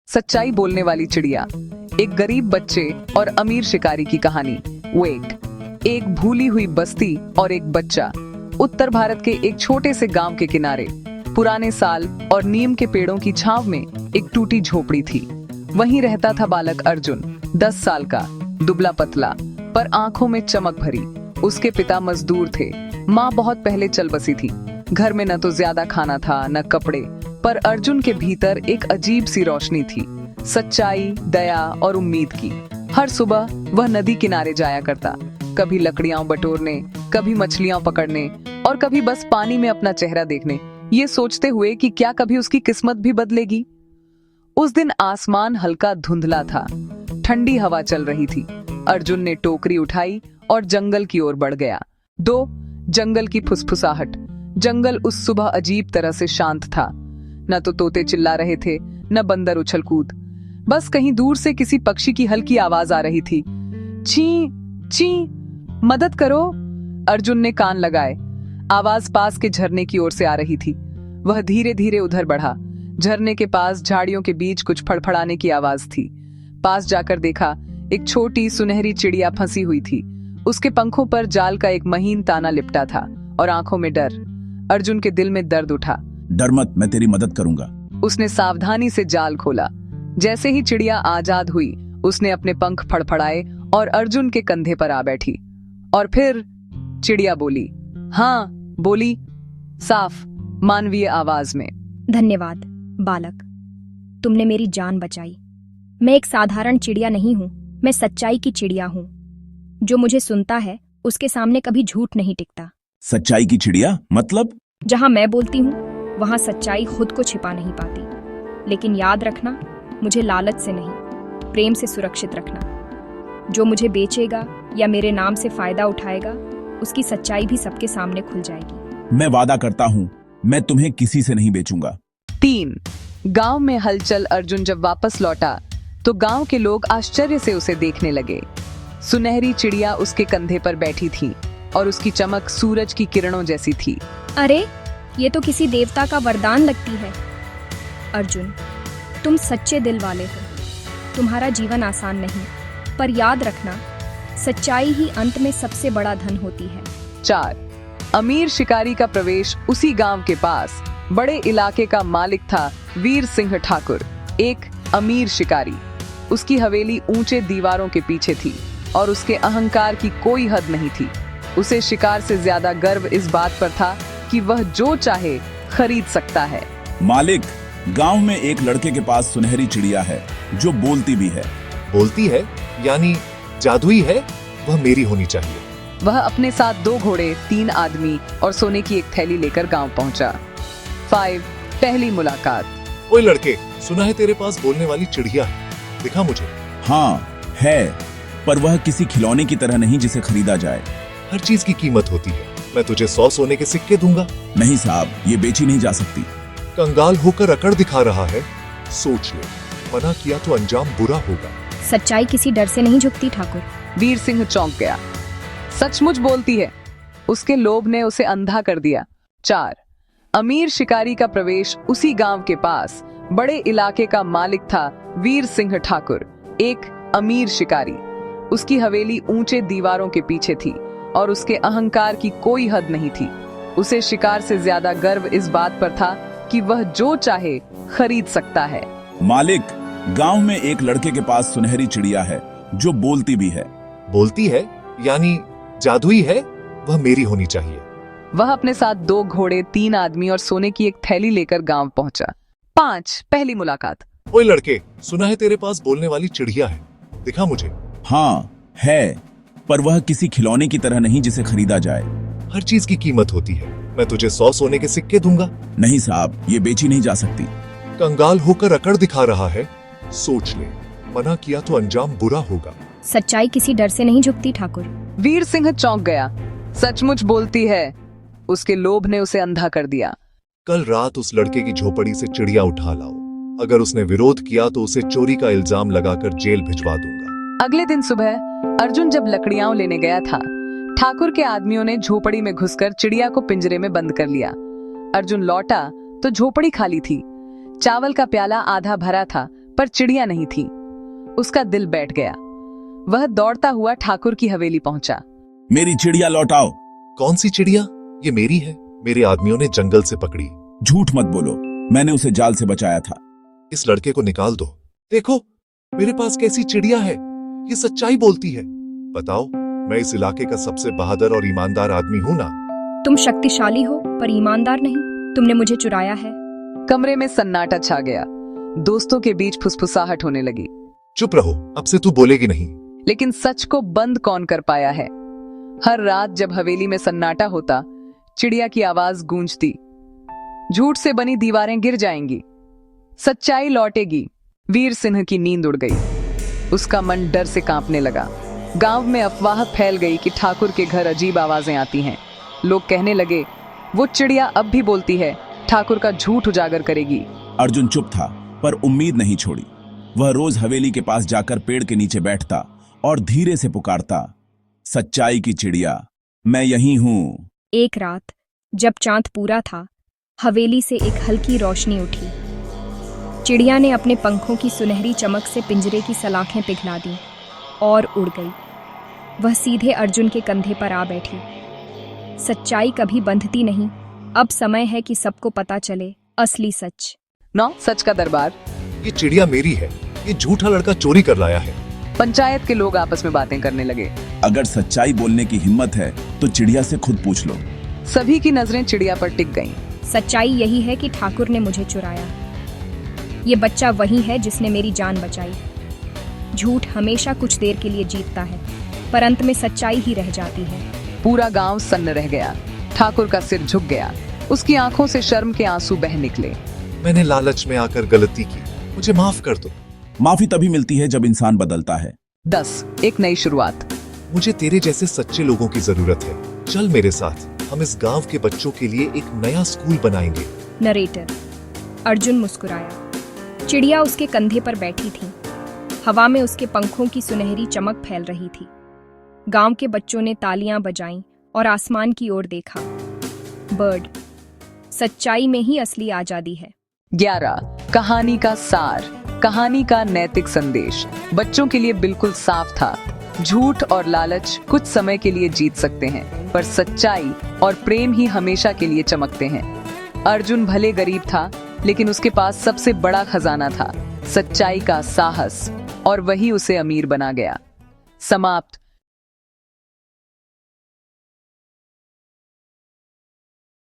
सच्चाई बोलने वाली चिड़िया। एक गरीब बच्चे और अमीर शिकारी की कहानी। एक भूली हुई बस्ती और एक बच्चा। उत्तर भारत के एक छोटे से गांव के किनारे पुराने साल और नीम के पेड़ों की छांव में एक टूटी झोपड़ी थी। वहीं रहता था बालक अर्जुन, 10 साल का, दुबला पतला पर आंखों में चमक भरी। उसके पिता मजदूर थे, माँ बहुत पहले चल बसी थी। घर में न तो ज्यादा खाना था न कपड़े, पर अर्जुन के भीतर एक अजीब सी रोशनी थी, सच्चाई, दया और उम्मीद की। हर सुबह वह नदी किनारे जाया करता, कभी लकड़ियां बटोरने, कभी मछलियां पकड़ने और कभी बस पानी में अपना चेहरा देखने, ये सोचते हुए कि क्या कभी उसकी किस्मत भी बदलेगी। उस दिन आसमान हल्का धुंधला था, ठंडी हवा चल रही थी। अर्जुन ने टोकरी उठाई और जंगल की ओर बढ़ गया। जंगल की फुसफुसाहट। जंगल उस सुबह अजीब तरह से शांत था। न तो तोते चिल्ला रहे थे, न बंदर उछल कूद। बस कहीं दूर से किसी पक्षी की हल्की आवाज आ रही थी, ची ची, मदद करो। अर्जुन ने कान लगाए। आवाज पास के झरने की ओर से आ रही थी। वह धीरे धीरे उधर बढ़ा। झरने के पास झाड़ियों के बीच कुछ फड़फड़ाने की आवाज थी। पास जाकर देखा, एक छोटी सुनहरी चिड़िया फंसी हुई थी। उसके पंखों पर जाल का एक महीन ताना लिपटा था और आंखों में डर। अर्जुन के दिल में दर्द उठा। डर मत, मैं तेरी मदद करूंगा। उसने सावधानी से जाल खोला। जैसे ही चिड़िया आजाद हुई, उसने अपने पंख फड़फड़ाए और अर्जुन के कंधे पर आ बैठी। और फिर चिड़िया बोली, हाँ बोली, साफ मानवीय आवाज में, धन्यवाद बालक, तुमने मेरी जान बचाई। मैं एक साधारण चिड़िया नहीं हूँ, मैं सच्चाई की चिड़िया हूँ। जो मुझे सुनता है उसके सामने कभी झूठ नहीं टिकता। सच्चाई की चिड़िया मतलब? जहाँ मैं बोलती हूँ वहाँ सच्चाई खुद को छिपा नहीं पाती। लेकिन याद रखना, मुझे लालच से नहीं, प्रेम से सुरक्षित रखना। जो मुझे बेचेगा या मेरे नाम से फायदा उठाएगा, उसकी सच्चाई भी सबके सामने खुल जाएगी। मैं वादा करता हूँ, मैं तुम्हें किसी से नहीं बेचूंगा। 3 गांव में हलचल। अर्जुन जब वापस लौटा तो गांव के लोग आश्चर्य से उसे देखने लगे। सुनहरी चिड़िया उसके कंधे पर बैठी थी और उसकी चमक सूरज की किरणों जैसी थी। अरे, ये तो किसी देवता का वरदान लगती है। अर्जुन, तुम सच्चे दिल वाले हो। तुम्हारा जीवन आसान नहीं, पर याद रखना, सच्चाई ही अंत में सबसे बड़ा धन होती है। 4 अमीर शिकारी का प्रवेश। उसी गांव के पास बड़े इलाके का मालिक था वीर सिंह ठाकुर, एक अमीर शिकारी। उसकी हवेली ऊंचे दीवारों के पीछे थी और उसके अहंकार की कोई हद नहीं थी। उसे शिकार से ज्यादा गर्व इस बात पर था कि वह जो चाहे खरीद सकता है। मालिक, गांव में एक लड़के के पास सुनहरी चिड़िया है जो बोलती भी है। बोलती है यानी जादुई है, वह मेरी होनी चाहिए। वह अपने साथ 2 घोड़े, 3 आदमी और सोने की एक थैली लेकर गांव पहुंचा। 5 पहली मुलाकात। ओए लड़के, सुना है तेरे पास बोलने वाली चिड़िया है, दिखा मुझे। हाँ है, पर वह किसी खिलौने की तरह नहीं जिसे खरीदा जाए। हर चीज की कीमत होती है। मैं तुझे 100 सोने के सिक्के दूंगा। नहीं साहब, ये बेची नहीं जा सकती। कंगाल होकर अकड़ दिखा रहा है, सोच ले, मना किया तो अंजाम बुरा होगा। सच्चाई किसी डर से नहीं झुकती ठाकुर। वीर सिंह चौंक गया। सचमुच बोलती है। उसके लोभ ने उसे अंधा कर दिया। 4 अमीर शिकारी का प्रवेश। उसी गांव के पास बड़े इलाके का मालिक था वीर सिंह ठाकुर, एक अमीर शिकारी। उसकी हवेली ऊंचे दीवारों के पीछे थी और उसके अहंकार की कोई हद नहीं थी। उसे शिकार से ज्यादा गर्व इस बात पर था कि वह जो चाहे खरीद सकता है। मालिक, गांव में एक लड़के के पास सुनहरी चिड़िया है जो बोलती भी है। बोलती है यानी जादुई है, वह मेरी होनी चाहिए। वह अपने साथ 2 घोड़े, 3 आदमी और सोने की एक थैली लेकर गांव पहुंचा। 5 पहली मुलाकात। ओए लड़के, सुना है तेरे पास बोलने वाली चिड़िया है, दिखा मुझे। हाँ है, पर वह किसी खिलौने की तरह नहीं जिसे खरीदा जाए। हर चीज की कीमत होती है। मैं तुझे 100 सोने के सिक्के दूंगा। नहीं साहब, ये बेची नहीं जा सकती। कंगाल होकर अकड़ दिखा रहा है, सोच ले, मना किया तो अंजाम बुरा होगा। सच्चाई किसी डर से नहीं झुकती ठाकुर। वीर सिंह चौंक गया। सचमुच बोलती है। उसके लोभ ने उसे अंधा कर दिया। कल रात उस लड़के की झोपड़ी से चिड़िया उठा लाओ। अगर उसने विरोध किया तो उसे चोरी का इल्जाम लगाकर जेल भिजवा दूंगा। अगले दिन सुबह अर्जुन जब लकड़ियां लेने गया था, ठाकुर के आदमियों ने झोपड़ी में घुसकर चिड़िया को पिंजरे में बंद कर लिया। अर्जुन लौटा तो झोपड़ी खाली थी। चावल का प्याला आधा भरा था पर चिड़िया नहीं थी। उसका दिल बैठ गया। वह दौड़ता हुआ ठाकुर की हवेली पहुंचा। मेरी चिड़िया लौटाओ। कौन सी चिड़िया? ये मेरी है, मेरे आदमियों ने जंगल से पकड़ी। झूठ मत बोलो, मैंने उसे जाल से बचाया था। इस लड़के को निकाल दो। देखो मेरे पास कैसी चिड़िया है, ये सच्चाई बोलती है। बताओ, मैं इस इलाके का सबसे बहादुर और ईमानदार आदमी हूं ना? तुम शक्तिशाली हो पर ईमानदार नहीं। तुमने मुझे चुराया है। कमरे में सन्नाटा छा गया। दोस्तों के बीच फुसफुसाहट होने लगी। चुप रहो, अब से तू बोलेगी नहीं। लेकिन सच को बंद कौन कर पाया है? हर रात जब हवेली में सन्नाटा होता, चिड़िया की आवाज गूंजती। झूठ से बनी दीवारें गिर जाएंगी, सच्चाई लौटेगी। वीर सिंह की नींद उड़ गई। उसका मन डर से कांपने लगा। गांव में अफवाह फैल गई कि ठाकुर के घर अजीब आवाजें आती हैं। लोग कहने लगे, वो चिड़िया अब भी बोलती है, ठाकुर का झूठ उजागर करेगी। अर्जुन चुप था, पर उम्मीद नहीं छोड़ी। वह रोज हवेली के पास जाकर पेड़ के नीचे बैठता और धीरे से पुकारता, सच्चाई की चिड़िया, मैं यही हूं। एक रात जब चांद पूरा था, हवेली से एक हल्की रोशनी उठी। चिड़िया ने अपने पंखों की सुनहरी चमक से पिंजरे की सलाखें पिघला दी और उड़ गई। वह सीधे अर्जुन के कंधे पर आ बैठी। सच्चाई कभी बंधती नहीं। अब समय है कि सबको पता चले असली सच। सच का दरबार। ये चिड़िया मेरी है, ये झूठा लड़का चोरी कर लाया है। पंचायत के लोग आपस में बातें करने लगे। अगर सच्चाई बोलने की हिम्मत है तो चिड़िया से खुद पूछ लो। सभी की नजरें चिड़िया पर टिक गईं। सच्चाई यही है कि ठाकुर ने मुझे चुराया। ये बच्चा वही है जिसने मेरी जान बचाई। झूठ हमेशा कुछ देर के लिए जीतता है, पर अंत में सच्चाई ही रह जाती है। पूरा गांव सन्न रह गया। ठाकुर का सिर झुक गया। उसकी आंखों से शर्म के आंसू बह निकले। मैंने लालच में आकर गलती की, मुझे माफ कर दो। माफी तभी मिलती है जब इंसान बदलता है। 10 एक नई शुरुआत। मुझे तेरे जैसे सच्चे लोगों की जरूरत है। चल मेरे साथ, हम इस गांव के बच्चों के लिए एक नया स्कूल बनाएंगे। नरेटर। अर्जुन मुस्कुराया। चिड़िया उसके कंधे पर बैठी थी। हवा में उसके पंखों की सुनहरी चमक फैल रही थी। गांव के बच्चों ने तालियां बजाईं और आसमान की ओर देखा। बर्ड। सच्चाई में ही असली आजादी है। 11 कहानी का सार। कहानी का नैतिक संदेश बच्चों के लिए बिल्कुल साफ था। झूठ और लालच कुछ समय के लिए जीत सकते हैं, पर सच्चाई और प्रेम ही हमेशा के लिए चमकते हैं। अर्जुन भले गरीब था, लेकिन उसके पास सबसे बड़ा खजाना था, सच्चाई का साहस, और वही उसे अमीर बना गया। समाप्त।